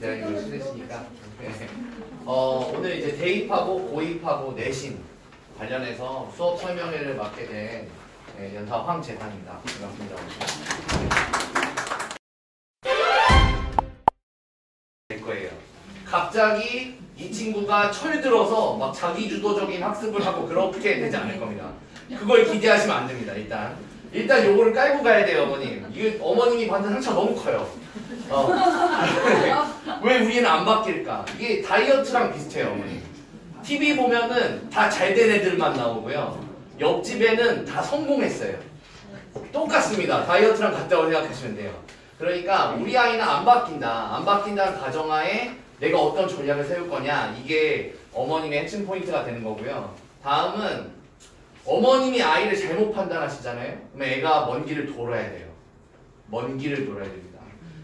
내가 이걸 실으시니까. 오늘 이제 대입하고 고입하고 내신 관련해서 수업 설명회를 맡게 된 연사 황재상입니다. 반갑습니다. 될 거예요. 갑자기 이 친구가 철들어서 막 자기주도적인 학습을 하고 그렇게 되지 않을 겁니다. 그걸 기대하시면 안 됩니다. 일단 요거를 깔고 가야 돼요, 어머님. 이게 어머님이 받는 상처가 너무 커요. 왜 우리는 안 바뀔까? 이게 다이어트랑 비슷해요, 어머님. TV 보면은 다 잘 된 애들만 나오고요. 옆집에는 다 성공했어요. 똑같습니다. 다이어트랑 같다고 생각하시면 돼요. 그러니까 우리 아이는 안 바뀐다. 안 바뀐다는 가정하에 내가 어떤 전략을 세울 거냐. 이게 어머님의 핵심 포인트가 되는 거고요. 다음은 어머님이 아이를 잘못 판단하시잖아요. 그럼 애가 먼 길을 돌아야 돼요. 먼 길을 돌아야 됩니다.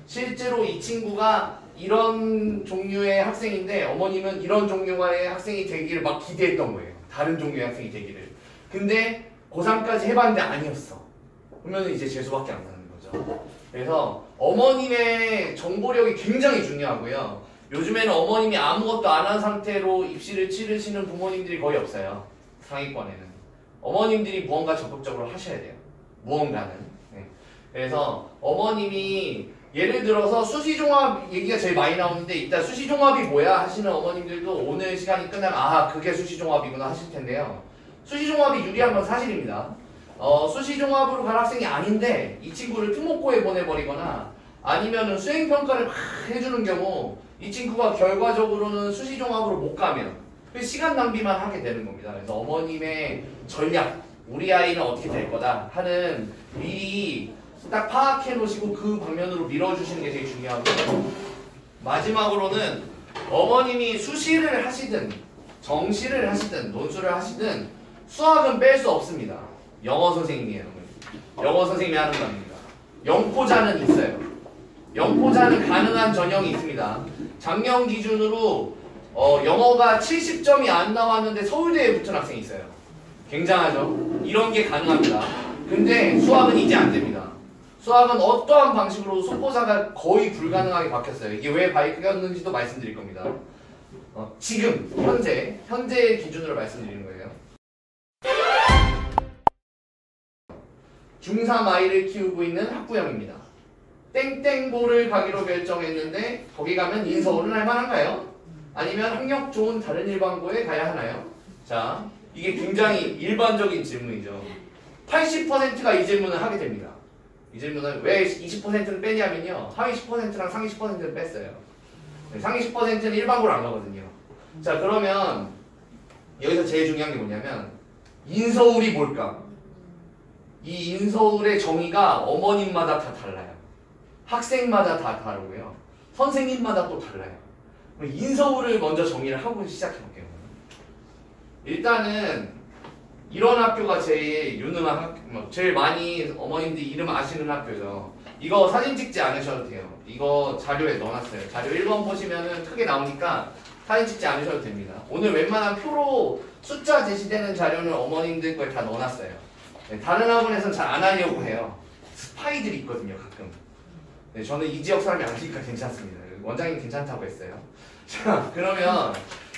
실제로 이 친구가 이런 종류의 학생인데 어머님은 이런 종류의 학생이 되기를 막 기대했던 거예요. 다른 종류의 학생이 되기를. 근데 고3까지 해봤는데 아니었어. 그러면 이제 재수밖에 안 나는 거죠. 그래서 어머님의 정보력이 굉장히 중요하고요. 요즘에는 어머님이 아무것도 안 한 상태로 입시를 치르시는 부모님들이 거의 없어요. 상위권에는. 어머님들이 무언가 적극적으로 하셔야 돼요. 무언가는. 그래서 어머님이 예를 들어서 수시종합 얘기가 제일 많이 나오는데 이따 수시종합이 뭐야 하시는 어머님들도 오늘 시간이 끝나면 아 그게 수시종합이구나 하실 텐데요. 수시종합이 유리한 건 사실입니다. 수시종합으로 간 학생이 아닌데 이 친구를 특목고에 보내버리거나 아니면은 수행평가를 막 해주는 경우 이 친구가 결과적으로는 수시종합으로 못 가면 시간 낭비만 하게 되는 겁니다. 그래서 어머님의 전략, 우리 아이는 어떻게 될 거다 하는 미리 딱 파악해 놓으시고 그 방면으로 밀어주시는 게 되게 중요하고요. 마지막으로는 어머님이 수시를 하시든 정시를 하시든 논술을 하시든 수학은 뺄 수 없습니다. 영어 선생님이에요. 영어 선생님이 하는 겁니다. 영포자는 있어요. 영포자는 가능한 전형이 있습니다. 작년 기준으로 영어가 70점이 안 나왔는데 서울대에 붙은 학생이 있어요. 굉장하죠? 이런 게 가능합니다. 근데 수학은 이제 안 됩니다. 수학은 어떠한 방식으로 속보사가 거의 불가능하게 바뀌었어요. 이게 왜 바뀌었는지도 말씀드릴 겁니다. 지금 현재 기준으로 말씀드리는 거예요. 중3 아이를 키우고 있는 학부형입니다. 땡땡고를 가기로 결정했는데 거기 가면 인서울은 할 만한가요? 아니면 학력 좋은 다른 일반고에 가야 하나요? 자, 이게 굉장히 일반적인 질문이죠. 80%가 이 질문을 하게 됩니다. 이 질문은 왜 20%는 빼냐면요. 하위 10%랑 상위 10%는 뺐어요. 상위 10%는 일반고를 안 가거든요. 자, 그러면 여기서 제일 중요한 게 뭐냐면 인서울이 뭘까? 이 인서울의 정의가 어머님마다 다 달라요. 학생마다 다 다르고요. 선생님마다 또 달라요. 인서울을 먼저 정의를 하고 시작해볼게요. 일단은 이런 학교가 제일 유능한 학교, 제일 많이 어머님들이 이름 아시는 학교죠. 이거 사진 찍지 않으셔도 돼요. 이거 자료에 넣어놨어요. 자료 1번 보시면은 크게 나오니까 사진 찍지 않으셔도 됩니다. 오늘 웬만한 표로 숫자 제시되는 자료는 어머님들 거에 다 넣어놨어요. 네, 다른 학원에서는 잘 안 하려고 해요. 스파이들이 있거든요, 가끔. 네, 저는 이 지역 사람이 아니니까 괜찮습니다. 원장님 괜찮다고 했어요. 자, 그러면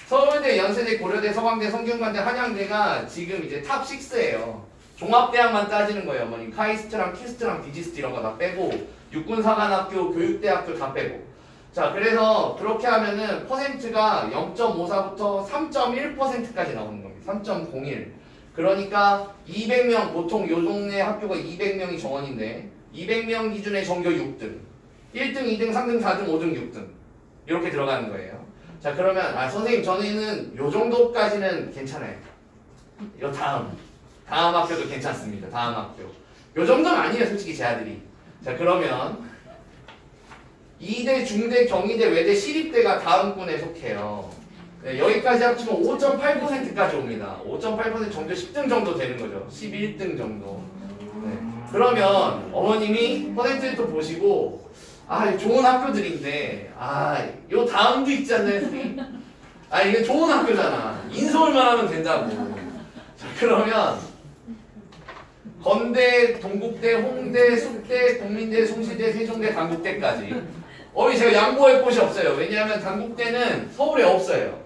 서울대, 연세대, 고려대, 서강대, 성균관대, 한양대가 지금 이제 탑 6예요. 종합대학만 따지는 거예요, 어머님. 카이스트랑 키스트랑 디지스트 이런 거 다 빼고 육군사관학교, 교육대학교 다 빼고. 자, 그래서 그렇게 하면은 퍼센트가 0.54부터 3.1%까지 나오는 겁니다. 3.01. 그러니까 200명, 보통 요 동네 학교가 200명이 정원인데 200명 기준의 전교 6등. 1등, 2등, 3등, 4등, 5등, 6등. 이렇게 들어가는 거예요. 자, 그러면 선생님 저는 요 정도까지는 괜찮아요. 요 다음 학교도 괜찮습니다. 다음 학교. 요 정도는 아니에요, 솔직히 제 아들이. 자, 그러면 이대, 중대, 경희대, 외대, 시립대가 다음 군에 속해요. 네, 여기까지 합치면 5.8%까지 옵니다. 5.8% 정도 10등 정도 되는 거죠. 11등 정도. 네. 그러면 어머님이 퍼센트를 또 보시고 좋은 학교들인데 요 다음도 있잖아요. 이게 좋은 학교잖아. 인서울만 하면 된다고. 자, 그러면 건대, 동국대, 홍대, 숙대, 국민대, 숭실대, 세종대, 단국대까지 제가 양보할 곳이 없어요. 왜냐하면 단국대는 서울에 없어요.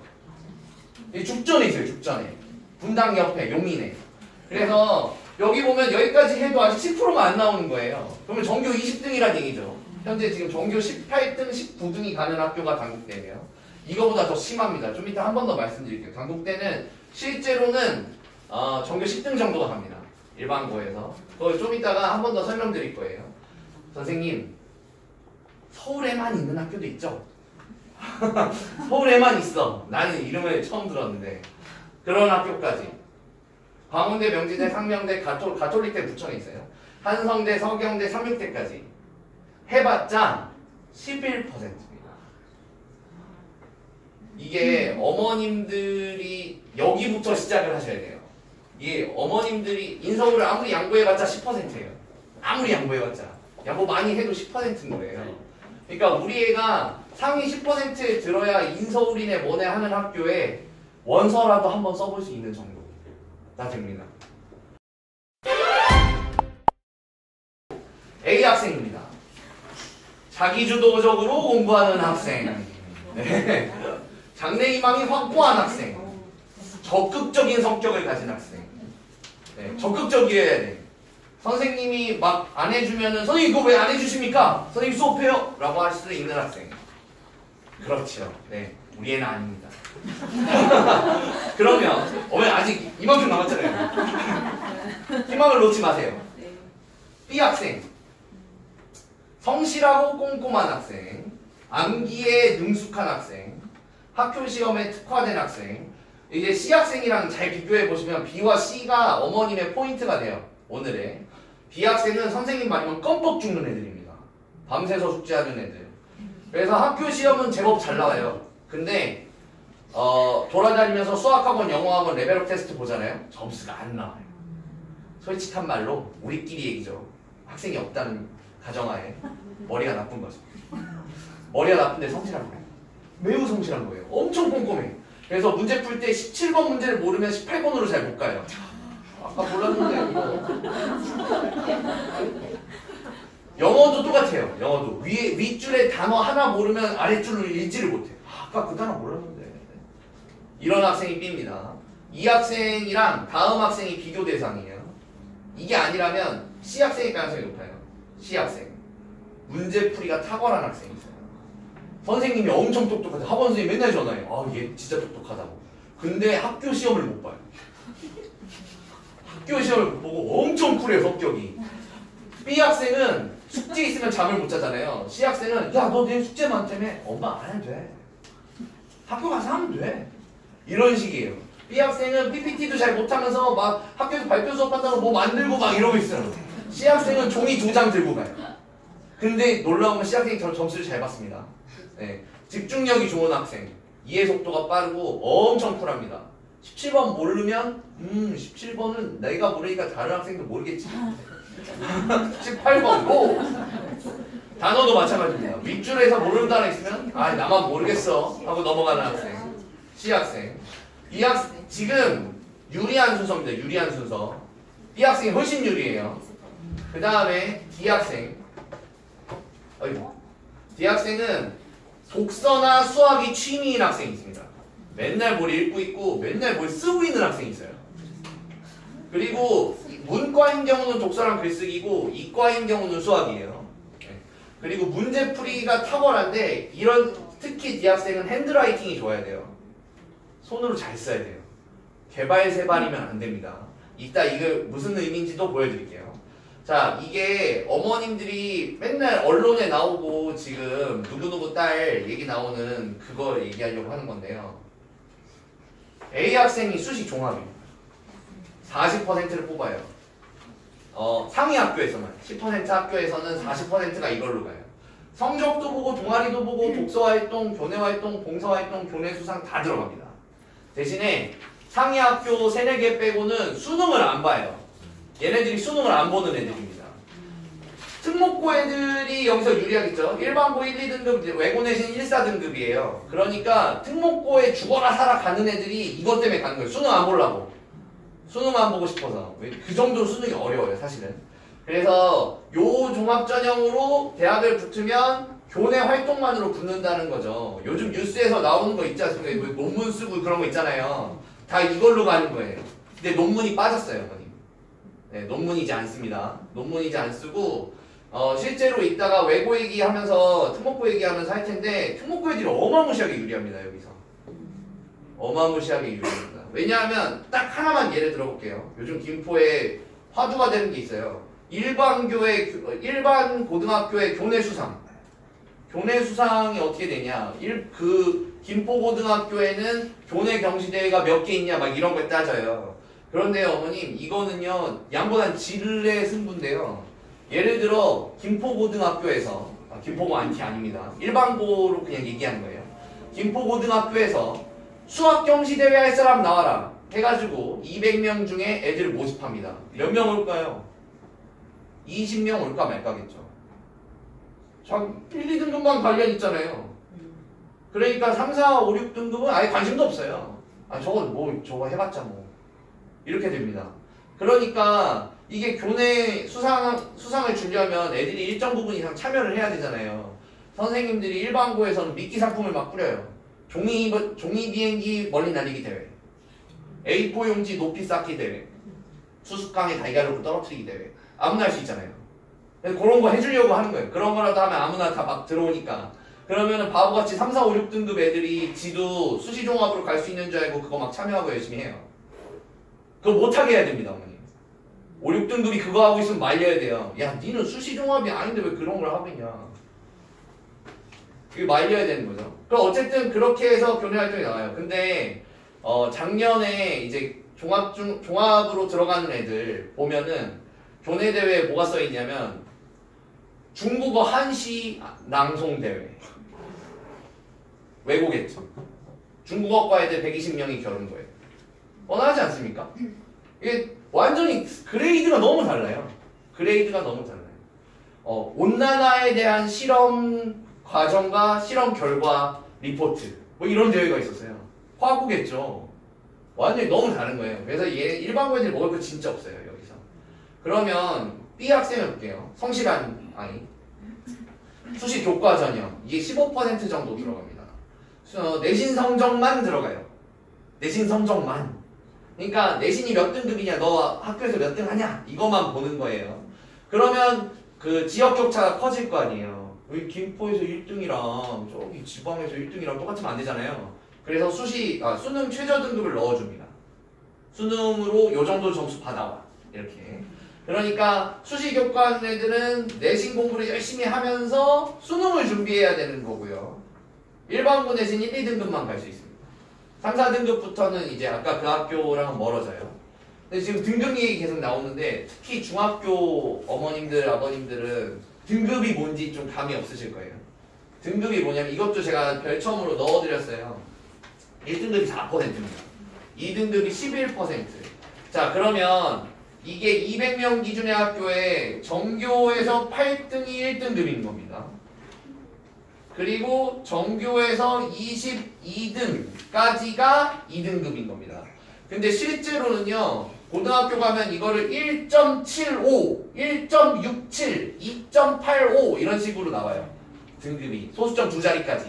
죽전에 있어요. 죽전에. 분당 옆에 용인에. 그래서 여기 보면 여기까지 해도 아직 10%가 안 나오는 거예요. 그러면 전교 20등이란 얘기죠. 현재 지금 전교 18등, 19등이 가는 학교가 단국대예요. 이거보다 더 심합니다. 좀 이따 한 번 더 말씀드릴게요. 단국대는 실제로는 전교 10등 정도가 갑니다. 일반고에서. 그걸 좀 이따가 한 번 더 설명드릴 거예요. 선생님, 서울에만 있는 학교도 있죠? 서울에만 있어. 나는 이름을 처음 들었는데. 그런 학교까지. 광운대, 명지대, 상명대, 가톨릭대 부천에 있어요. 한성대, 서경대, 삼육대까지. 해봤자 11%입니다. 이게 어머님들이 여기부터 시작을 하셔야 돼요. 이게 어머님들이 인서울을 아무리 양보해봤자 10%예요. 아무리 양보해봤자. 양보 많이 해도 10%인 거예요. 그러니까 우리 애가 상위 10%에 들어야 인서울이네 뭐네 하는 학교에 원서라도 한번 써볼 수 있는 정도가 됩니다. A 학생입니다. 자기주도적으로 공부하는 학생. 네. 장래희망이 확고한 학생. 적극적인 성격을 가진 학생. 네. 적극적이어야 돼. 선생님이 막 안 해주면은 선생님 그거 왜 안 해주십니까? 선생님 수업해요? 라고 할 수도 있는 학생. 그렇죠. 네. 우리 애는 아닙니다. 그러면 왜 아직 이만큼 남았잖아요. 희망을 놓지 마세요. B 학생. 성실하고 꼼꼼한 학생. 암기에 능숙한 학생. 학교 시험에 특화된 학생. 이제 C 학생이랑 잘 비교해 보시면 B와 C가 어머님의 포인트가 돼요. 오늘의 B 학생은 선생님 말이면 껌뻑 죽는 애들입니다. 밤새서 숙제하는 애들. 그래서 학교 시험은 제법 잘 나와요. 근데 돌아다니면서 수학학원, 영어학원 레벨업 테스트 보잖아요. 점수가 안 나와요. 솔직한 말로 우리끼리 얘기죠. 학생이 없다는 가정하에 머리가 나쁜 거죠. 머리가 나쁜데 성실한 거예요. 매우 성실한 거예요. 엄청 꼼꼼해. 그래서 문제 풀 때 17번 문제를 모르면 18번으로 잘 못 가요. 아까 몰랐는데 이거. 영어도 똑같아요. 영어도 윗줄에 단어 하나 모르면 아랫줄을 읽지를 못해요. 아까 그 단어 몰랐는데. 이런 학생이 B입니다. 이 학생이랑 다음 학생이 비교 대상이에요. 이게 아니라면 C 학생일 가능성이 높아요. C 학생. 문제풀이가 탁월한 학생이 있어요. 선생님이 엄청 똑똑하다. 학원 선생님 맨날 전화해요. 아, 얘 진짜 똑똑하다고. 근데 학교 시험을 못 봐요. 학교 시험을 보고 엄청 쿨해요, 성격이. B 학생은 숙제 있으면 잠을 못 자잖아요. C 학생은 야, 너 내일 숙제 많다며? 엄마 안 해도 돼. 학교 가서 하면 돼. 이런 식이에요. B 학생은 PPT도 잘 못하면서 막 학교에서 발표 수업한다고 뭐 만들고 막 이러고 있어요. C 학생은 종이 2장 들고 가요. 근데 놀라운 건 C 학생이 점수를 잘 받습니다. 네. 집중력이 좋은 학생, 이해 속도가 빠르고 엄청 쿨합니다. 17번 모르면 17번은 내가 모르니까 다른 학생도 모르겠지. 18번 뭐 단어도 마찬가지입니다. 윗줄에서 모르는 단어 있으면 아 나만 모르겠어 하고 넘어가는 학생. C 학생. 이 학생 지금 유리한 순서입니다. 유리한 순서. B 학생이 훨씬 유리해요. 그 다음에 D 학생. 어이구. D 학생은 독서나 수학이 취미인 학생이 있습니다. 맨날 뭘 읽고 있고 맨날 뭘 쓰고 있는 학생이 있어요. 그리고 문과인 경우는 독서랑 글쓰기고 이과인 경우는 수학이에요. 그리고 문제풀이가 탁월한데 이런 특히 D 학생은 핸드라이팅이 좋아야 돼요. 손으로 잘 써야 돼요. 개발세발이면 안 됩니다. 이따 이거 무슨 의미인지도 보여드릴게요. 자, 이게 어머님들이 맨날 언론에 나오고 지금 누구누구 딸 얘기 나오는 그거 얘기하려고 하는 건데요. A 학생이 수시 종합입니다. 40%를 뽑아요. 상위 학교에서만 10% 학교에서는 40%가 이걸로 가요. 성적도 보고 동아리도 보고 독서활동, 교내활동, 봉사활동, 교내수상 다 들어갑니다. 대신에 상위 학교 3, 4개 빼고는 수능을 안 봐요. 얘네들이 수능을 안 보는 애들입니다. 특목고 애들이 여기서 유리하겠죠. 일반고 1, 2등급, 외고내신 1, 4등급이에요. 그러니까 특목고에 죽어라 살아 가는 애들이 이것 때문에 가는 거예요. 수능 안 보려고. 수능 안 보고 싶어서. 그 정도로 수능이 어려워요, 사실은. 그래서 요 종합전형으로 대학을 붙으면 교내 활동만으로 붙는다는 거죠. 요즘 뉴스에서 나오는 거 있지 않습니까? 뭐 논문 쓰고 그런 거 있잖아요. 다 이걸로 가는 거예요. 근데 논문이 빠졌어요, 어머님. 네, 논문이지 않습니다. 논문이지 안 쓰고 실제로 이따가 외고 얘기하면서 특목고 얘기하면서 할 텐데 특목고 애들이 어마무시하게 유리합니다. 여기서 어마무시하게 유리합니다. 왜냐하면 딱 하나만 예를 들어볼게요. 요즘 김포에 화두가 되는 게 있어요. 일반 고등학교의 교내 수상. 교내 수상이 어떻게 되냐? 김포고등학교에는 교내 경시대회가 몇 개 있냐? 막 이런 걸 따져요. 그런데요, 어머님, 이거는요, 양보단 질의 승부인데요. 예를 들어, 김포고등학교에서, 김포고 안티 아닙니다. 일반고로 그냥 얘기하는 거예요. 김포고등학교에서 수학 경시대회 할 사람 나와라. 해가지고 200명 중에 애들을 모집합니다. 몇 명 올까요? 20명 올까 말까겠죠. 1, 2등급만 관련 있잖아요. 그러니까 3, 4, 5, 6등급은 아예 관심도 없어요. 저거 해봤자 뭐. 이렇게 됩니다. 그러니까 이게 교내 수상을 주려면 애들이 일정 부분 이상 참여를 해야 되잖아요. 선생님들이 일반고에서는 미끼 상품을 막 뿌려요. 종이 비행기 멀리 날리기 대회, A4 용지 높이 쌓기 대회, 수수깡에 달걀을 떨어뜨리기 대회. 아무나 할 수 있잖아요. 그런 거 해주려고 하는 거예요. 그런 거라도 하면 아무나 다 막 들어오니까. 그러면은 바보같이 3, 4, 5, 6등급 애들이 지도 수시종합으로 갈 수 있는 줄 알고 그거 막 참여하고 열심히 해요. 그거 못하게 해야 됩니다, 어머니. 5, 6등급이 그거 하고 있으면 말려야 돼요. 야, 니는 수시종합이 아닌데 왜 그런 걸 하고 있냐. 그게 말려야 되는 거죠. 그럼 어쨌든 그렇게 해서 교내 활동이 나와요. 근데 작년에 이제 종합으로 들어가는 애들 보면은 교내 대회에 뭐가 써 있냐면 중국어 한시 낭송 대회. 외고겠죠. 중국어과 애들 120명이 겨룬 거예요. 뻔하지 않습니까? 이게 완전히 그레이드가 너무 달라요. 그레이드가 너무 달라요. 온난화에 대한 실험 과정과 실험 결과 리포트 뭐 이런 대회가 있었어요. 화고겠죠. 완전히 너무 다른 거예요. 그래서 얘 일반고 애들이 먹을 거 진짜 없어요. 여기서. 그러면 B 학생을 볼게요. 성실한 아이. 수시 교과 전형 이게 15% 정도 들어갑니다. 내신 성적만 들어가요. 내신 성적만. 그러니까 내신이 몇 등급이냐, 너 학교에서 몇 등 하냐 이것만 보는 거예요. 그러면 그 지역 격차가 커질 거 아니에요. 여기 김포에서 1등이랑 저기 지방에서 1등이랑 똑같으면 안 되잖아요. 그래서 수능 최저 등급을 넣어줍니다. 수능으로 요 정도 점수 받아와. 이렇게. 그러니까 수시 교과하는 애들은 내신 공부를 열심히 하면서 수능을 준비해야 되는 거고요. 일반고 내신 1, 2등급만 갈 수 있습니다. 3, 4등급부터는 이제 아까 그 학교랑은 멀어져요. 근데 지금 등급 얘기 계속 나오는데 특히 중학교 어머님들, 아버님들은 등급이 뭔지 좀 감이 없으실 거예요. 등급이 뭐냐면 이것도 제가 별첨으로 넣어드렸어요. 1등급이 4%입니다. 2등급이 11%. 자, 그러면 이게 200명 기준의 학교에 전교에서 8등이 1등급인 겁니다. 그리고 전교에서 22등까지가 2등급인 겁니다. 근데 실제로는요, 고등학교 가면 이거를 1.75, 1.67, 2.85 이런 식으로 나와요. 등급이. 소수점 2자리까지.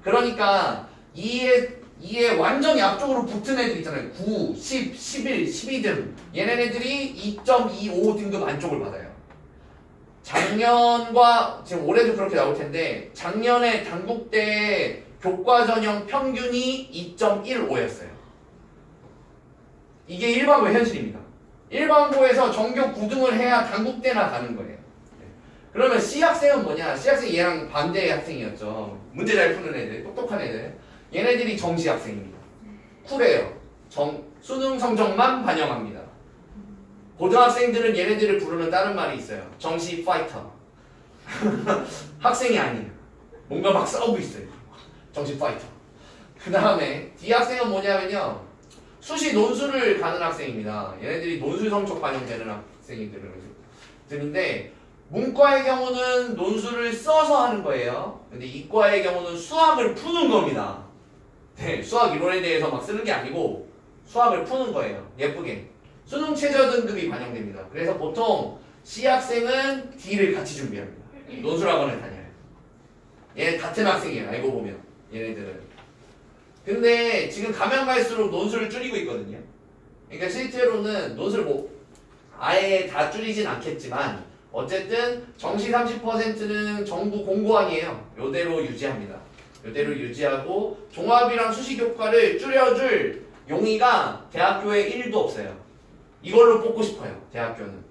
그러니까 이에 완전히 앞쪽으로 붙은 애들 있잖아요. 9, 10, 11, 12등. 얘네들이 2.25 등급 안쪽을 받아요. 작년과 지금 올해도 그렇게 나올 텐데 작년에 단국대 교과 전형 평균이 2.15였어요. 이게 일반고 현실입니다. 일반고에서 전교 9등을 해야 단국대나 가는 거예요. 그러면 C학생은 뭐냐? C학생이 얘랑 반대의 학생이었죠. 문제 잘 푸는 애들, 똑똑한 애들. 얘네들이 정시학생입니다. 쿨해요. 수능 성적만 반영합니다. 고등학생들은 얘네들을 부르는 다른 말이 있어요. 정시 파이터. 학생이 아니에요. 뭔가 막 싸우고 있어요. 정시 파이터. 그 다음에 D학생은 뭐냐면요. 수시 논술을 가는 학생입니다. 얘네들이 논술 성적 반영되는 학생들인데 문과의 경우는 논술을 써서 하는 거예요. 근데 이과의 경우는 수학을 푸는 겁니다. 네, 수학 이론에 대해서 막 쓰는 게 아니고 수학을 푸는 거예요. 예쁘게. 수능 최저 등급이 반영됩니다. 그래서 보통 C학생은 D를 같이 준비합니다. 논술학원을 다녀요. 얘네 같은 학생이에요. 알고 보면 얘네들은. 근데 지금 가면 갈수록 논술을 줄이고 있거든요. 그러니까 실제로는 논술 뭐 아예 다 줄이진 않겠지만 어쨌든 정시 30%는 정부 공고안이에요. 요대로 유지합니다. 요대로 유지하고 종합이랑 수시 교과를 줄여줄 용의가 대학교에 1도 없어요. 이걸로 뽑고 싶어요. 대학교는.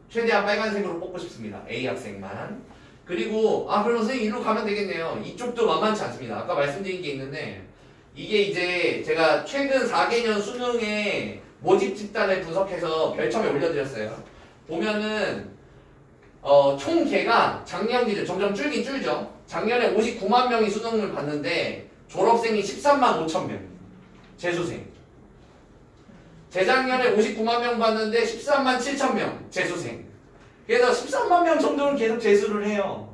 최대한 빨간색으로 뽑고 싶습니다. A 학생만. 그리고 그럼 선생님 일로 가면 되겠네요. 이쪽도 만만치 않습니다. 아까 말씀드린 게 있는데 이게 이제 제가 최근 4개년 수능에 모집 집단을 분석해서 별점에 올려드렸어요. 보면은 총 개가 작년 기준 점점 줄긴 줄죠. 작년에 59만 명이 수능을 봤는데 졸업생이 13만 5천 명. 재수생. 재작년에 59만 명 봤는데 13만 7천 명. 재수생. 그래서 13만 명 정도는 계속 재수를 해요.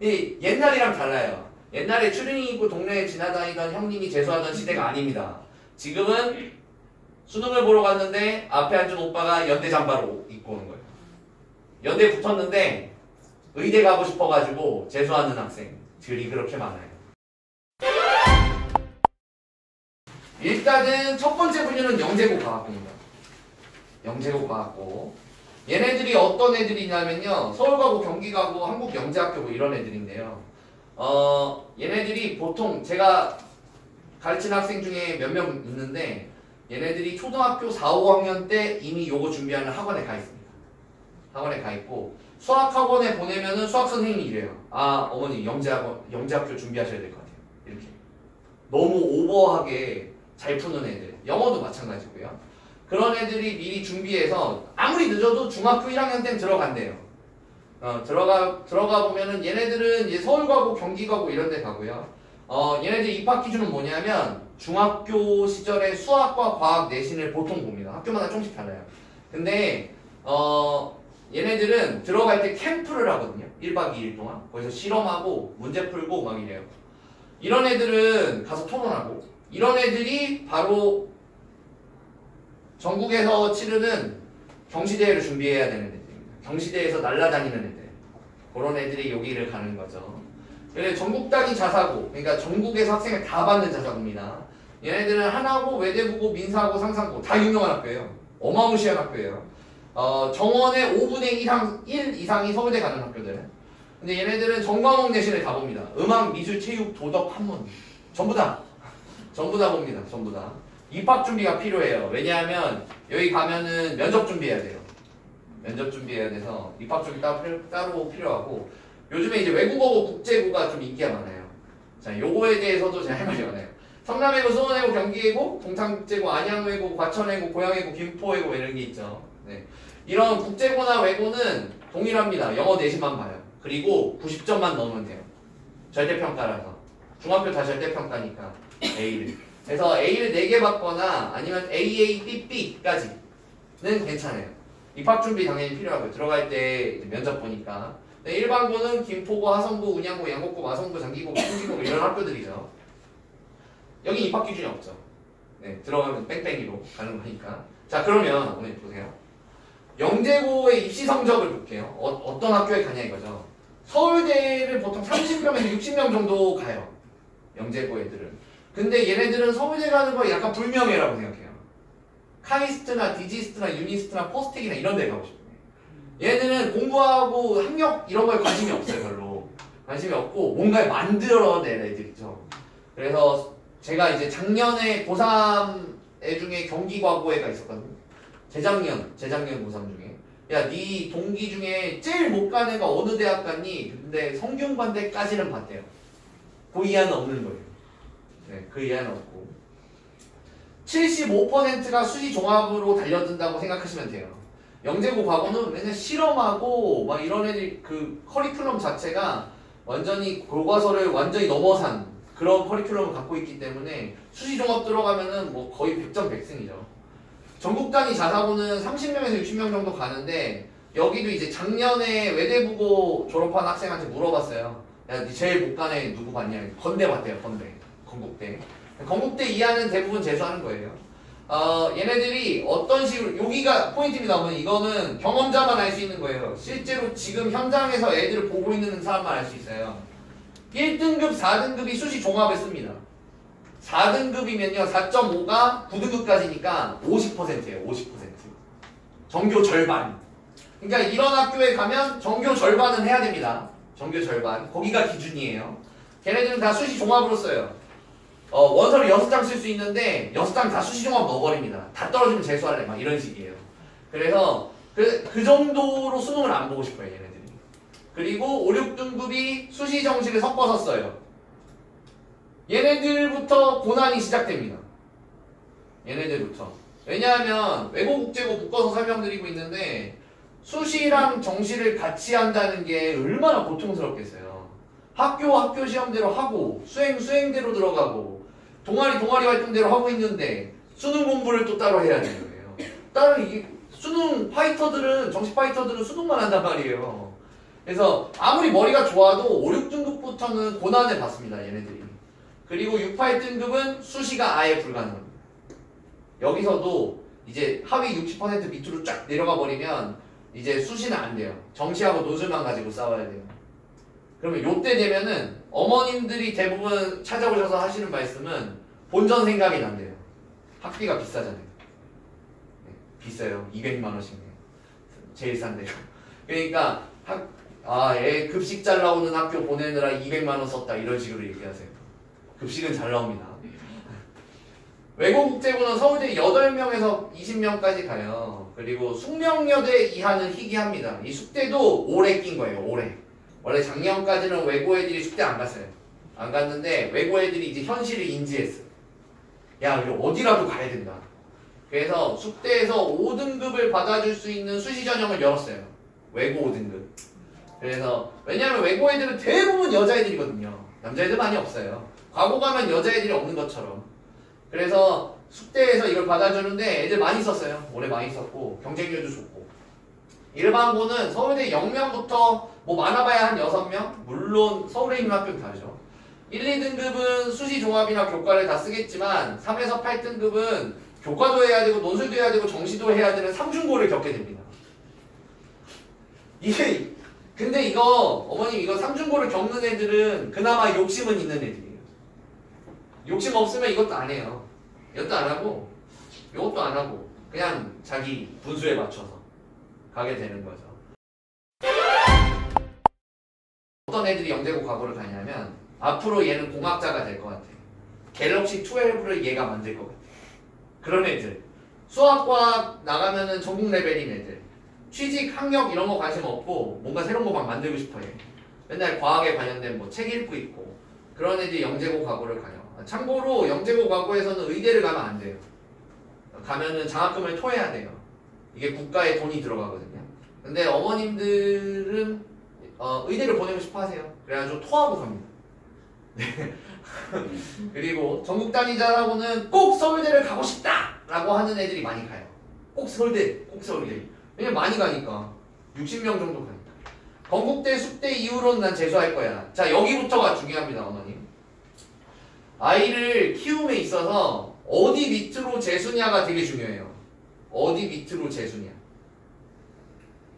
옛날이랑 달라요. 옛날에 추리닝 입고 동네에 지나다니던 형님이 재수하던 시대가 아닙니다. 지금은 수능을 보러 갔는데 앞에 앉은 오빠가 연대 잠바로 입고 오는 거예요. 연대 붙었는데 의대 가고 싶어가지고 재수하는 학생들이 그렇게 많아요. 일단은 첫 번째 분류는 영재고 과학고입니다. 영재고 과학고. 얘네들이 어떤 애들이냐면요. 서울 가고 경기 가고 한국 영재학교 뭐 이런 애들인데요. 얘네들이 보통 제가 가르치는 학생 중에 몇 명 있는데 얘네들이 초등학교 4, 5학년 때 이미 요거 준비하는 학원에 가 있습니다. 학원에 가 있고 수학학원에 보내면은 수학 선생님이 이래요. 어머니 영재학교 준비하셔야 될 것 같아요. 이렇게 너무 오버하게 잘 푸는 애들. 영어도 마찬가지고요. 그런 애들이 미리 준비해서 아무리 늦어도 중학교 1학년 때는 들어간대요. 들어가 보면은 얘네들은 이제 서울 가고 경기 가고 이런 데 가고요. 얘네들 입학 기준은 뭐냐면 중학교 시절에 수학과 과학 내신을 보통 봅니다. 학교마다 조금씩 달라요. 근데 얘네들은 들어갈 때 캠프를 하거든요. 1박 2일 동안. 거기서 실험하고 문제 풀고 막 이래요. 이런 애들은 가서 토론하고 이런 애들이 바로 전국에서 치르는 경시대회를 준비해야 되는 애들입니다. 경시대회에서 날아다니는 애들. 그런 애들이 여기를 가는 거죠. 전국 단위 자사고, 그러니까 전국에서 학생을 다 받는 자사고입니다. 얘네들은 하나고, 외대부고, 민사고, 상상고 다 유명한 학교예요. 어마무시한 학교예요. 정원의 5분의 1 이상이 서울대 가는 학교들. 근데 얘네들은 전과목 내신을 다 봅니다. 음악, 미술, 체육, 도덕, 한문 전부 다 봅니다. 전부 다. 입학 준비가 필요해요. 왜냐하면 여기 가면은 면접 준비해야 돼요. 면접 준비해야 돼서 입학 준비 따로 필요하고 요즘에 이제 외국어고 국제고가 좀 인기가 많아요. 자, 요거에 대해서도 제가 할 말이 많아요. 성남외고, 수원외고, 경기외고, 동탄국제고, 안양외고, 과천외고, 고양외고, 김포외고 이런 게 있죠. 네. 이런 국제고나 외고는 동일합니다. 영어 내신만 봐요. 그리고 90점만 넣으면 돼요. 절대평가라서. 중학교 다 절대평가니까 A를. 그래서 A를 4개 받거나 아니면 AA, BB까지는 괜찮아요. 입학 준비 당연히 필요하고요. 들어갈 때 면접 보니까. 일반고는 김포고, 하성고, 운양고, 양곡고, 마성고, 장기고, 충기고 이런 학교들이죠. 여기 입학 기준이 없죠. 네, 들어가면 뺑뺑이로 가는 거니까. 자, 그러면 오늘 보세요. 영재고의 입시 성적을 볼게요. 어떤 학교에 가냐 이거죠. 서울대를 보통 30명에서 60명 정도 가요. 영재고 애들은. 근데 얘네들은 서울대 가는 거 약간 불명예라고 생각해요. 카이스트나 디지스트나 유니스트나 포스텍이나 이런 데 가고 싶어요. 얘네들은 공부하고 학력 이런 거에 관심이 없어요. 별로. 관심이 없고 뭔가를 만들어낸 애들이죠. 그래서 제가 이제 작년에 고3 애 중에 경기과고애가 있었거든요. 재작년 고3 중에. 야, 네 동기 중에 제일 못 간 애가 어느 대학 갔니? 근데 성균관대까지는 봤대요. 그 이하는 없는 거예요. 네, 그 이하는 없고. 75%가 수시 종합으로 달려든다고 생각하시면 돼요. 영재고 과거는 맨날 실험하고 막 이런 애들 그 커리큘럼 자체가 완전히 교과서를 완전히 넘어산 그런 커리큘럼을 갖고 있기 때문에 수시 종합 들어가면은 뭐 거의 100점 100승이죠. 전국 단위 자사고는 30명에서 60명 정도 가는데 여기도 이제 작년에 외대부고 졸업한 학생한테 물어봤어요. 야, 니 제일 못 간 애 누구 봤냐? 건대 봤대요. 건국대. 건국대 이하는 대부분 재수하는 거예요. 얘네들이 어떤 식으로 여기가 포인트입니다. 어머니. 이거는 경험자만 알 수 있는 거예요. 실제로 지금 현장에서 애들을 보고 있는 사람만 알 수 있어요. 1등급, 4등급이 수시 종합을 씁니다. 4등급이면요 4.5가 9등급까지니까 50%예요. 50%. 전교 절반. 그러니까 이런 학교에 가면 전교 절반은 해야 됩니다. 전교 절반. 거기가 기준이에요. 걔네들은 다 수시 종합으로 써요. 원서를 6장 쓸 수 있는데 6장 다 수시 종합 넣어버립니다. 다 떨어지면 재수할래 막 이런 식이에요. 그래서 그 정도로 수능을 안 보고 싶어요 얘네들이. 그리고 5, 6등급이 수시 정시를 섞어서 써요. 얘네들부터 고난이 시작됩니다. 얘네들부터. 왜냐하면 외고국제고 묶어서 설명드리고 있는데 수시랑 정시를 같이 한다는 게 얼마나 고통스럽겠어요. 학교 시험대로 하고 수행대로 들어가고 동아리 활동대로 하고 있는데 수능 공부를 또 따로 해야 되는 거예요. 따로 이게 수능 파이터들은 정시 파이터들은 수능만 한단 말이에요. 그래서 아무리 머리가 좋아도 5, 6등급부터는 고난을 받습니다. 얘네들이. 그리고 6, 8등급은 수시가 아예 불가능합니다. 여기서도 이제 하위 60% 밑으로 쫙 내려가 버리면 이제 수시는 안 돼요. 정시하고 노즐만 가지고 싸워야 돼요. 그러면 요때 되면은 어머님들이 대부분 찾아오셔서 하시는 말씀은 본전 생각이 난대요. 학비가 비싸잖아요. 네, 비싸요. 200만 원씩. 제일 싼데요. 그러니까 애 급식 잘 나오는 학교 보내느라 200만 원 썼다 이런 식으로 얘기하세요. 급식은 잘 나옵니다. 외고국제고는 서울대 8명에서 20명까지 가요. 그리고 숙명여대 이하는 희귀합니다. 이 숙대도 올해 낀 거예요. 올해. 원래 작년까지는 외고 애들이 숙대 안 갔어요. 안 갔는데 외고 애들이 이제 현실을 인지했어요. 야, 이거 어디라도 가야 된다. 그래서 숙대에서 5등급을 받아줄 수 있는 수시 전형을 열었어요. 외고 5등급. 그래서 왜냐하면 외고 애들은 대부분 여자애들이거든요. 남자애들 많이 없어요. 과고 가면 여자애들이 없는 것처럼. 그래서 숙대에서 이걸 받아주는데 애들 많이 썼어요. 올해 많이 썼고 경쟁률도 좋고. 일반고는 서울대 0명부터 뭐 많아봐야 한 6명? 물론 서울에 있는 학교는 다르죠. 1, 2등급은 수시 종합이나 교과를 다 쓰겠지만 3에서 8등급은 교과도 해야 되고 논술도 해야 되고 정시도 해야 되는 삼중고를 겪게 됩니다. 이게 근데 이거 어머님 이거 삼중고를 겪는 애들은 그나마 욕심은 있는 애들이에요. 욕심 없으면 이것도 안 해요. 이것도 안 하고 이것도 안 하고 그냥 자기 분수에 맞춰서 가게 되는 거죠. 어떤 애들이 영재고 과고를 가냐면 앞으로 얘는 공학자가 될 것 같아. 갤럭시 12를 얘가 만들 것 같아. 그런 애들. 수학과학 나가면은 전국 레벨인 애들. 취직, 학력 이런 거 관심 없고 뭔가 새로운 거 막 만들고 싶어 해. 맨날 과학에 관련된 뭐 책 읽고 있고 그런 애들이 영재고 과고를 가요. 참고로 영재고 과고에서는 의대를 가면 안 돼요. 가면은 장학금을 토해야 돼요. 이게 국가에 돈이 들어가거든요. 근데 어머님들은 의대를 보내고 싶어 하세요. 그래가지고 토하고 갑니다. 네. 그리고 전국 단위자라고는 꼭 서울대를 가고 싶다! 라고 하는 애들이 많이 가요. 꼭 서울대, 꼭 서울대. 왜냐면 많이 가니까. 60명 정도 가니까. 건국대, 숙대 이후로는 난 재수할 거야. 자, 여기부터가 중요합니다, 어머님. 아이를 키움에 있어서 어디 밑으로 재수냐가 되게 중요해요. 어디 밑으로 재수냐.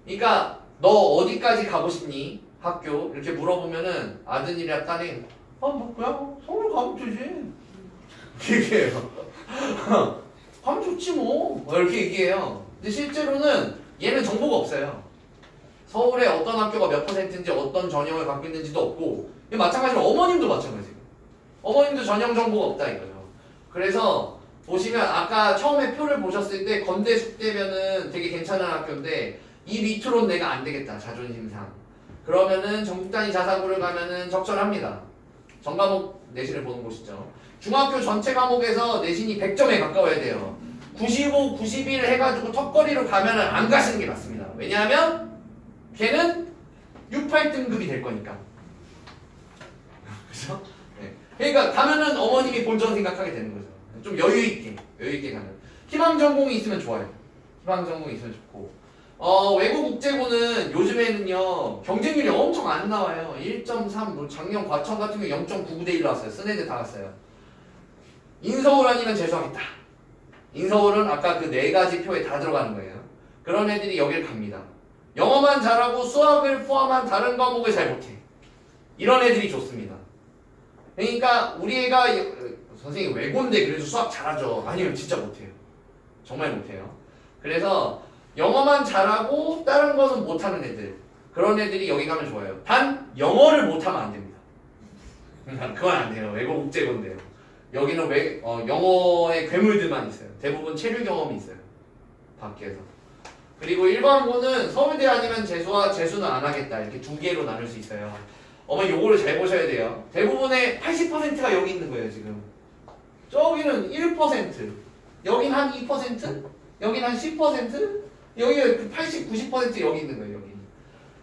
그러니까 너 어디까지 가고 싶니? 학교 이렇게 물어보면은 아드님이랑 딸이 뭐 그냥 서울 가면 되지. 얘기해요. 가면 좋지 뭐. 이렇게 얘기해요. 근데 실제로는 얘는 정보가 없어요. 서울에 어떤 학교가 몇 %인지 어떤 전형을 갖고 있는지도 없고 마찬가지로 어머님도 마찬가지예요. 어머님도 전형 정보가 없다 이거죠. 그래서 보시면 아까 처음에 표를 보셨을 때 건대 숙대면은 되게 괜찮은 학교인데 이 밑으로는 내가 안 되겠다 자존심상. 그러면은 전국 단위 자사고를 가면은 적절합니다. 전과목 내신을 보는 곳이죠. 중학교 전체 과목에서 내신이 100점에 가까워야 돼요. 95, 91 해가지고 턱걸이로 가면은 안 가시는 게 맞습니다. 왜냐하면 걔는 6, 8등급이 될 거니까. 그죠? 네. 그러니까 가면은 어머님이 본전 생각하게 되는 거죠. 좀 여유 있게 가면. 희망 전공이 있으면 좋아요. 희망 전공이 있으면 좋고. 외고 국제고는 요즘에는요 경쟁률이 엄청 안 나와요. 1.3, 뭐 작년 과천 같은 경우 0.99대 1 나왔어요. 쓴 애들 다 갔어요. 인서울 아니면 재수하겠다. 인서울은 아까 그 4가지 표에 다 들어가는 거예요. 그런 애들이 여기를 갑니다. 영어만 잘하고 수학을 포함한 다른 과목을 잘 못해. 이런 애들이 좋습니다. 그러니까 우리 애가 선생님 외고인데 그래도 수학 잘하죠. 아니요, 진짜 못해요. 정말 못해요. 그래서 영어만 잘하고 다른 거는 못하는 애들, 그런 애들이 여기 가면 좋아요. 단 영어를 못하면 안 됩니다. 그건 안 돼요. 외고 국제고인데요. 여기는 영어의 괴물들만 있어요. 대부분 체류 경험이 있어요. 밖에서. 그리고 일반고는 서울대 아니면 재수는 안 하겠다. 이렇게 두 개로 나눌 수 있어요. 어머니 요거를 잘 보셔야 돼요. 대부분의 80%가 여기 있는 거예요, 지금. 저기는 1%, 여긴 한 2%, 여긴 한 10%, 여기 80, 90% 여기 있는 거예요, 여기.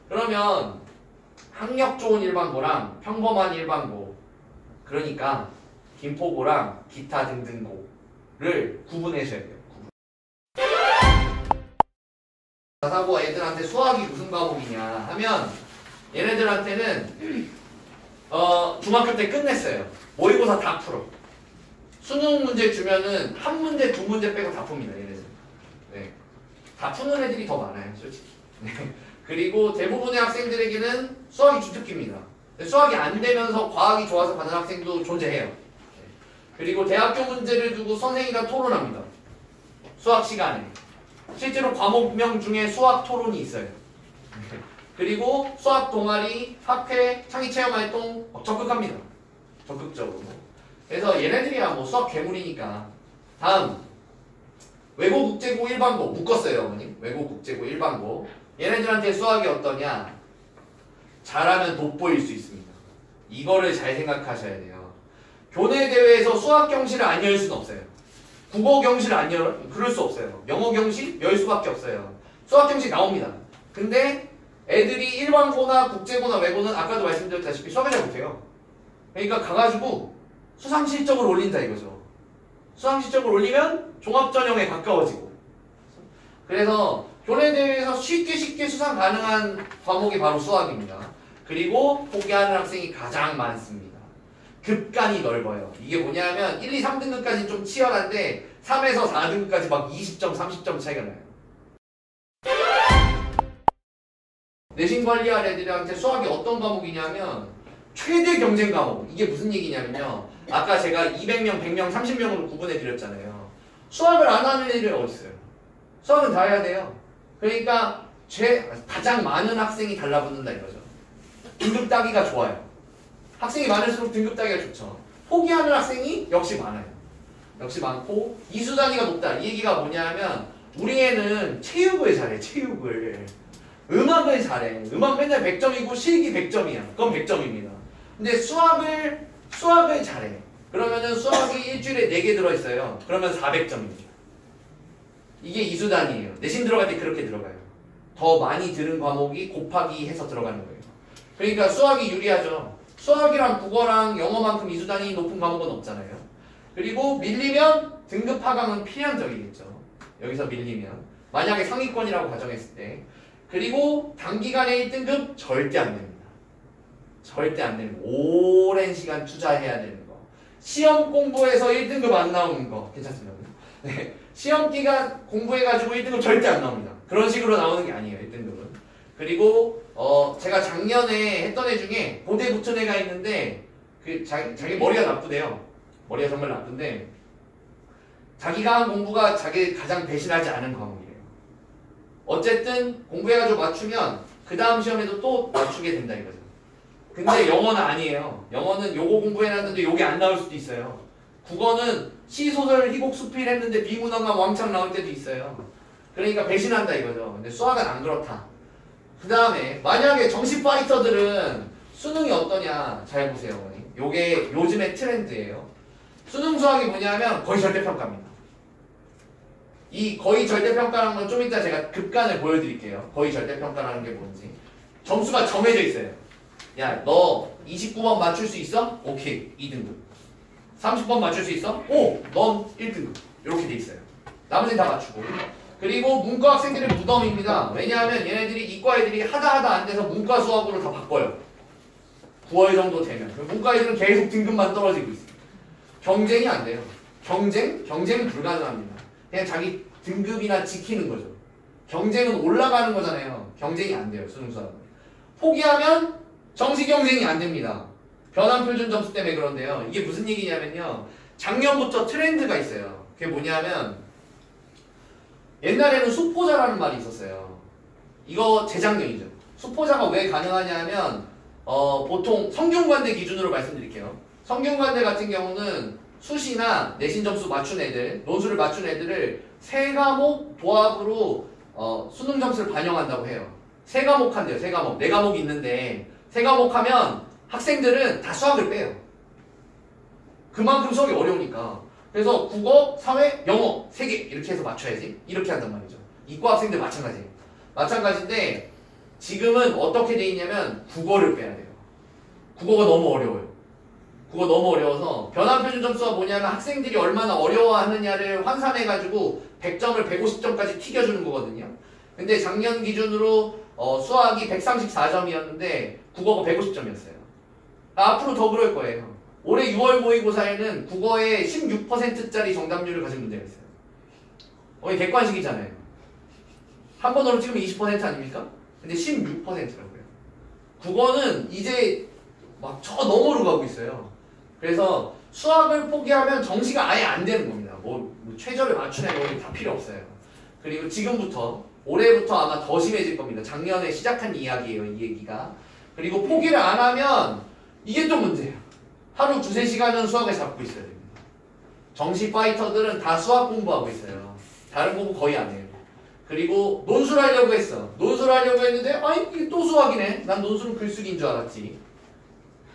그러면 학력 좋은 일반고랑 평범한 일반고, 그러니까 김포고랑 기타 등등고를 구분하셔야 돼요. 자사고 애들한테 수학이 무슨 과목이냐 하면 얘네들한테는 중학교 때 끝냈어요. 모의고사 다 풀어. 수능 문제 주면은 한 문제, 두 문제 빼고 다 풉니다. 얘네들. 네. 다 푸는 애들이 더 많아요, 솔직히. 네. 그리고 대부분의 학생들에게는 수학이 주특기입니다. 수학이 안 되면서 과학이 좋아서 가는 학생도 존재해요. 네. 그리고 대학교 문제를 두고 선생님과 토론합니다. 수학 시간에. 실제로 과목명 중에 수학 토론이 있어요. 그리고 수학 동아리, 학회, 창의체험활동 적극합니다. 적극적으로. 그래서 얘네들이야 뭐 수학 괴물이니까. 다음 외고국제고 일반고 묶었어요, 어머님. 외고국제고 일반고. 얘네들한테 수학이 어떠냐? 잘하면 돋보일 수 있습니다. 이거를 잘 생각하셔야 돼요. 교내 대회에서 수학 경시를 안 열 수는 없어요. 국어 경시를 안 열어? 그럴 수 없어요. 영어 경시 열 수밖에 없어요. 수학 경시 나옵니다. 근데 애들이 일반고나 국제고나 외고는 아까도 말씀드렸다시피 수학을 잘 못해요. 그러니까 가가지고 수상 실적을 올린다 이거죠. 수상 실적을 올리면 종합전형에 가까워지고. 그래서 교내 대회에서 쉽게 수상 가능한 과목이 바로 수학입니다. 그리고 포기하는 학생이 가장 많습니다. 급간이 넓어요. 이게 뭐냐면 1, 2, 3등급까지는 좀 치열한데 3에서 4등급까지 막 20점, 30점 차이가 나요. 내신 관리할 애들한테 수학이 어떤 과목이냐면 최대 경쟁 과목. 이게 무슨 얘기냐면요. 아까 제가 200명, 100명, 30명으로 구분해 드렸잖아요. 수학을 안 하는 애들이 어디 있어요? 수학은 다 해야 돼요. 그러니까 가장 많은 학생이 달라붙는다 이거죠. 등급 따기가 좋아요. 학생이 많을수록 등급 따기가 좋죠. 포기하는 학생이 역시 많아요. 역시 많고 이수 단위가 높다. 이 얘기가 뭐냐면 우리 애는 체육을 잘해. 체육을. 음악을 잘해. 음악 맨날 100점이고 실기 100점이야. 그건 100점입니다. 근데 수학을 잘해. 그러면은 수학이 일주일에 4개 들어있어요. 그러면 400점입니다. 이게 이수 단위예요. 내신 들어갈 때 그렇게 들어가요. 더 많이 들은 과목이 곱하기 해서 들어가는 거예요. 그러니까 수학이 유리하죠. 수학이랑 국어랑 영어만큼 이수 단위 높은 과목은 없잖아요. 그리고 밀리면 등급 하강은 필연적이겠죠. 여기서 밀리면. 만약에 상위권이라고 가정했을 때. 그리고 단기간에 1등급 절대 안 됩니다. 절대 안 됩니다. 오랜 시간 투자해야 되는 거. 시험 공부해서 1등급 안 나오는 거. 괜찮습니다. 네. 시험 기간 공부해가지고 1등급 절대 안 나옵니다. 그런 식으로 나오는 게 아니에요. 1등급은. 그리고 제가 작년에 했던 애 중에 고대 붙은 애가 있는데 자기 머리가 나쁘대요. 머리가 정말 나쁜데 자기가 한 공부가 자기 가장 배신하지 않은 과목이에요. 어쨌든 공부해가지고 맞추면 그 다음 시험에도 또 맞추게 된다 이거죠. 근데 영어는 아니에요. 영어는 요거 공부해놨는데 요게 안 나올 수도 있어요. 국어는 시소설 희곡 수필 했는데 비문학만 왕창 나올 때도 있어요. 그러니까 배신한다 이거죠. 근데 수학은 안 그렇다. 그 다음에 만약에 정시 파이터들은 수능이 어떠냐 잘 보세요. 어머니. 요게 요즘의 트렌드예요. 수능 수학이 뭐냐면 거의 절대평가입니다. 이 거의 절대평가라는 건 좀 이따 제가 급간을 보여드릴게요. 거의 절대평가라는 게 뭔지. 점수가 정해져 있어요. 야, 너 29번 맞출 수 있어? 오케이, 2등급. 30번 맞출 수 있어? 오, 넌 1등급. 이렇게 돼 있어요. 나머지는 다 맞추고. 그리고 문과 학생들은 무덤입니다. 왜냐하면 얘네들이 이과 애들이 하다 안 돼서 문과 수학으로 다 바꿔요. 9월 정도 되면. 문과 애들은 계속 등급만 떨어지고 있어요. 경쟁이 안 돼요. 경쟁은 불가능합니다. 그냥 자기 등급이나 지키는 거죠. 경쟁은 올라가는 거잖아요. 경쟁이 안 돼요. 수능 수학은. 포기하면 정시 경쟁이 안 됩니다. 변환 표준 점수 때문에 그런데요. 이게 무슨 얘기냐면요. 작년부터 트렌드가 있어요. 그게 뭐냐면 옛날에는 수포자라는 말이 있었어요. 이거 재작년이죠. 수포자가 왜 가능하냐면 보통 성균관대 기준으로 말씀드릴게요. 성균관대 같은 경우는 수시나 내신 점수 맞춘 애들, 논술을 맞춘 애들을 세 과목 도합으로 수능 점수를 반영한다고 해요. 세 과목 한대요. 세 과목. 네 과목이 있는데 세 과목 하면 학생들은 다 수학을 빼요. 그만큼 수학이 어려우니까. 그래서 국어, 사회, 영어 세 개 이렇게 해서 맞춰야지. 이렇게 한단 말이죠. 이과 학생들 마찬가지예요. 마찬가지인데 지금은 어떻게 돼 있냐면 국어를 빼야 돼요. 국어가 너무 어려워요. 국어 너무 어려워서 변환 표준 점수가 뭐냐면 학생들이 얼마나 어려워하느냐를 환산해가지고 100점을 150점까지 튀겨주는 거거든요. 근데 작년 기준으로 수학이 134점이었는데 국어가 150점이었어요. 앞으로 더 그럴 거예요. 올해 6월 모의고사에는 국어에 16%짜리 정답률을 가진 문제가 있어요. 이게 객관식이잖아요. 한 번으로 찍으면 20% 아닙니까? 근데 16%라고요. 국어는 이제 막 저 너머로 가고 있어요. 그래서 수학을 포기하면 정시가 아예 안 되는 겁니다. 뭐 최저를 맞추는 거 다 필요 없어요. 그리고 지금부터 올해부터 아마 더 심해질 겁니다. 작년에 시작한 이야기예요, 이 얘기가. 그리고 포기를 안 하면 이게 또 문제예요. 하루 2~3시간은 수학을 잡고 있어야 됩니다. 정시 파이터들은 다 수학 공부하고 있어요. 다른 공부 거의 안 해요. 그리고 논술하려고 했어. 논술하려고 했는데 아니 이게 또 수학이네. 난 논술은 글쓰기인 줄 알았지.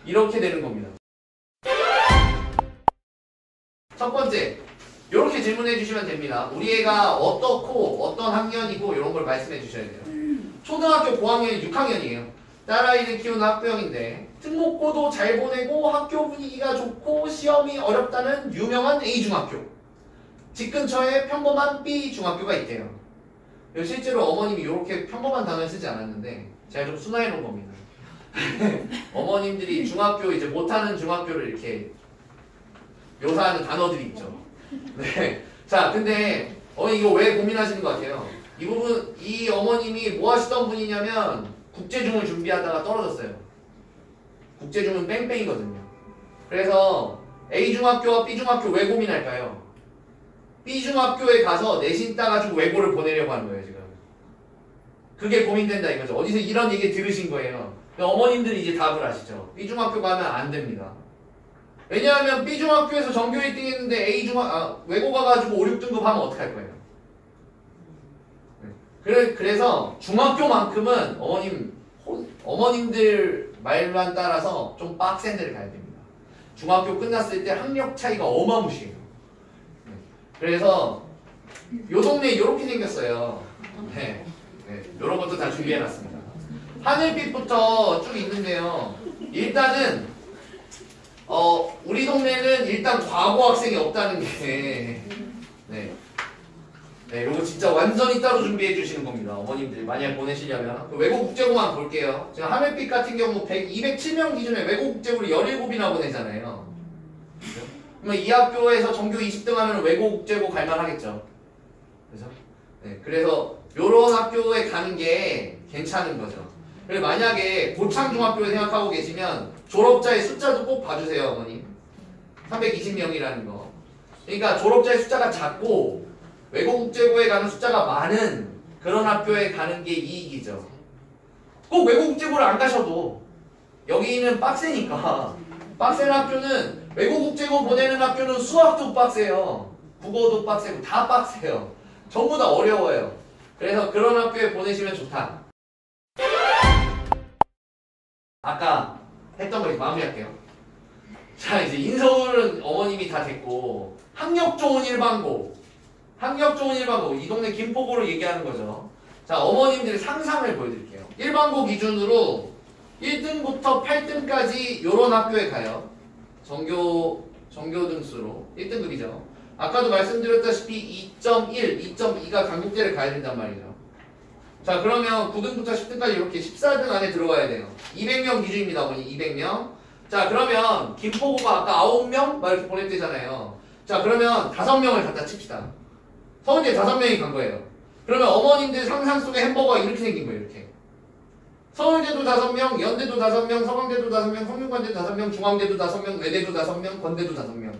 이렇게 되는 겁니다. 첫 번째, 이렇게 질문해 주시면 됩니다. 우리 애가 어떻고 어떤 학년이고 이런 걸 말씀해 주셔야 돼요. 초등학교 고학년이 6학년이에요. 딸아이를 키우는 학부형인데 특목고도 잘 보내고 학교 분위기가 좋고 시험이 어렵다는 유명한 A중학교. 집 근처에 평범한 B중학교가 있대요. 실제로 어머님이 이렇게 평범한 단어를 쓰지 않았는데 제가 좀 순화해 놓은 겁니다. 어머님들이 중학교 이제 못하는 중학교를 이렇게 묘사하는 단어들이 있죠. 네. 자, 근데 이거 왜 고민하시는 것 같아요? 이 부분 이 어머님이 뭐 하시던 분이냐면 국제중을 준비하다가 떨어졌어요. 국제중은 뺑뺑이거든요. 그래서 A중학교와 B중학교 왜 고민할까요? B중학교에 가서 내신 따가지고 외고를 보내려고 하는 거예요, 지금. 그게 고민된다 이거죠. 어디서 이런 얘기 들으신 거예요. 어머님들이 이제 답을 아시죠. B중학교 가면 안 됩니다. 왜냐하면 B중학교에서 전교 1등 했는데 외고 가가지고 5, 6등급 하면 어떡할 거예요? 그래서 중학교만큼은 어머님들 말만 따라서 좀 빡센 데를 가야 됩니다. 중학교 끝났을 때 학력 차이가 어마무시해요. 그래서 요 동네에 요렇게 생겼어요. 네. 요런 것도 다 준비해놨습니다. 하늘빛부터 쭉 있는데요. 일단은 우리 동네는 일단 과거 학생이 없다는 게 네, 요거 진짜 완전히 따로 준비해 주시는 겁니다. 어머님들이 만약 보내시려면. 외고 국제고만 볼게요. 지금 하늘빛 같은 경우 207명 기준에 외고 국제고를 17이나 보내잖아요. 그러면 이 학교에서 전교 20등 하면 외고 국제고 갈만하겠죠. 그래서 네, 그래서 요런 학교에 가는 게 괜찮은 거죠. 그리고 만약에 고창중학교를 생각하고 계시면 졸업자의 숫자도 꼭 봐주세요, 어머님. 320명이라는 거. 그러니까 졸업자의 숫자가 작고 외고국제고에 가는 숫자가 많은 그런 학교에 가는 게 이익이죠. 꼭 외고국제고를 안 가셔도 여기는 빡세니까. 빡센 학교는 외고국제고 보내는 학교는 수학도 빡세요. 국어도 빡세고 다 빡세요. 전부 다 어려워요. 그래서 그런 학교에 보내시면 좋다. 아까 했던 거 이제 마무리할게요. 자, 이제 인서울은 어머님이 다 됐고 학력 좋은 일반고 이 동네 김포고를 얘기하는 거죠. 자, 어머님들의 상상을 보여드릴게요. 일반고 기준으로 1등부터 8등까지 요런 학교에 가요. 전교 등수로 1등급이죠. 아까도 말씀드렸다시피 2.1, 2.2가 강국제를 가야 된단 말이죠. 자, 그러면 9등부터 10등까지 이렇게 14등 안에 들어가야 돼요. 200명 기준입니다, 어머니. 200명. 자, 그러면 김포고가 아까 9명? 막 이렇게 보냈대잖아요. 자, 그러면 5명을 갖다 칩시다. 서울대 5명이 간 거예요. 그러면 어머님들 상상 속의 햄버거가 이렇게 생긴 거예요, 이렇게. 서울대도 5명, 연대도 5명, 서강대도 5명, 성균관대도 5명, 중앙대도 5명, 외대도 5명, 건대도 5명.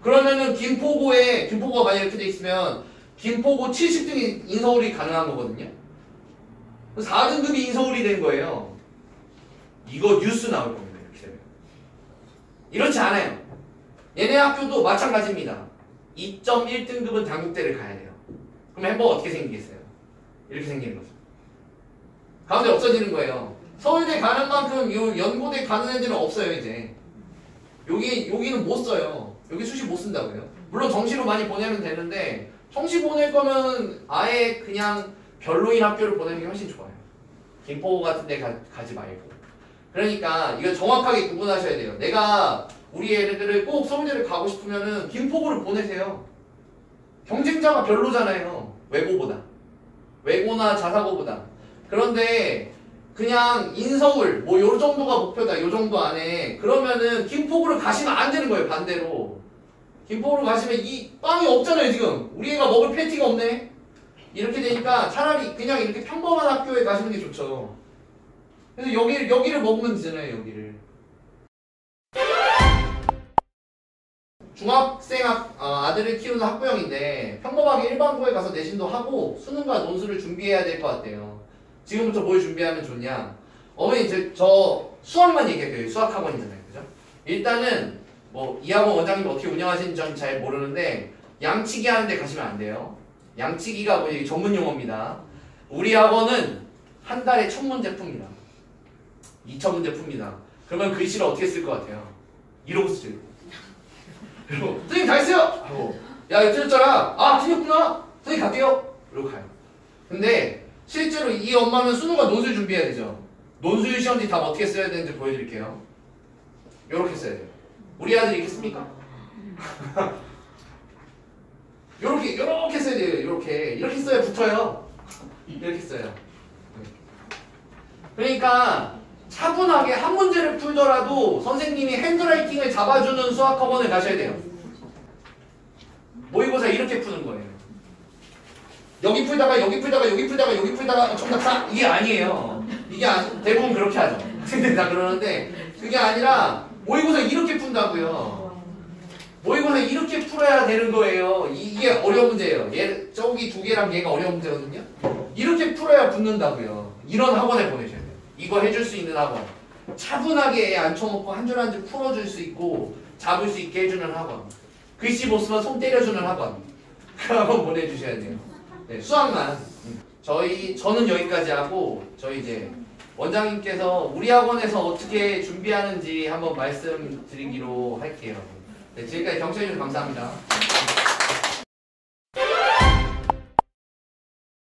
그러면은 김포고가 만약 이렇게 돼 있으면 김포고 70등 인서울이 가능한 거거든요. 4등급이 인서울이 된 거예요. 이거 뉴스 나올 겁니다. 이렇게 되면. 이렇지 않아요. 얘네 학교도 마찬가지입니다. 2.1등급은 단국대를 가야 돼요. 그럼 햄버거 어떻게 생기겠어요? 이렇게 생기는 거죠. 가운데 없어지는 거예요. 서울대 가는 만큼 요 연고대 가는 애들은 없어요 이제. 여기는 못 써요. 여기 수시 못 쓴다고요. 물론 정시로 많이 보내면 되는데 정시 보낼 거면 아예 그냥 별로인 학교를 보내는 게 훨씬 좋아요. 김포 같은 데 가지 말고. 그러니까 이거 정확하게 구분하셔야 돼요. 내가 우리 애들을 꼭 서울대를 가고 싶으면은 김포고를 보내세요. 경쟁자가 별로잖아요. 외고보다. 외고나 자사고보다. 그런데 그냥 인서울 뭐 요 정도가 목표다. 요 정도 안에 그러면은 김포고를 가시면 안 되는 거예요. 반대로. 김포고를 가시면 이 빵이 없잖아요. 지금. 우리 애가 먹을 패티가 없네. 이렇게 되니까 차라리 그냥 이렇게 평범한 학교에 가시는 게 좋죠. 그래서 여기를 먹으면 되잖아요. 여기를. 중학생 아들을 키우는 학부형인데 평범하게 일반고에 가서 내신도 하고 수능과 논술을 준비해야 될 것 같아요. 지금부터 뭘 준비하면 좋냐? 어머니 저 수학만 얘기할게요. 수학학원이잖아요. 그죠? 일단은 뭐 이 학원 원장님이 어떻게 운영하시는지 전 잘 모르는데 양치기 하는 데 가시면 안 돼요. 양치기가 뭐 이게 전문 용어입니다. 우리 학원은 한 달에 1000문제 풉니다. 2000문제 풉니다. 그러면 글씨를 어떻게 쓸 것 같아요? 이러고 쓰죠. 그리고 선생님 다 했어요! 하고 야 이거 틀렸잖아. 아 틀렸구나. 선생님 갈게요. 이러고 가요. 근데 실제로 이 엄마는 수능과 논술 준비해야 되죠. 논술 시험지 답 어떻게 써야 되는지 보여드릴게요. 요렇게 써야 돼요. 우리 아들이 이렇게 씁니까? 요렇게 써야 돼요. 이렇게 써야 붙어요. 이렇게 써요. 그러니까 차분하게 한 문제를 풀더라도 선생님이 핸드라이팅을 잡아주는 수학학원을 가셔야 돼요. 모의고사 이렇게 푸는 거예요. 여기 풀다가 정답 4 이게 아니에요. 대부분 그렇게 하죠. 학생들이 다 그러는데 그게 아니라 모의고사 이렇게 푼다고요. 모의고사 이렇게 풀어야 되는 거예요. 이게 어려운 문제예요. 저기 두 개랑 얘가 어려운 문제거든요. 이렇게 풀어야 붙는다고요. 이런 학원에 보내셔야 돼요. 이거 해줄 수 있는 학원. 차분하게 애 앉혀놓고 한 줄 한 줄 풀어줄 수 있고 잡을 수 있게 해주는 학원. 글씨 못 쓰면 손 때려주는 학원. 그 학원 보내주셔야 돼요. 네, 수학만. 저는 여기까지 하고 저희 이제 원장님께서 우리 학원에서 어떻게 준비하는지 한번 말씀드리기로 할게요. 네, 지금까지 경청해주셔서 감사합니다.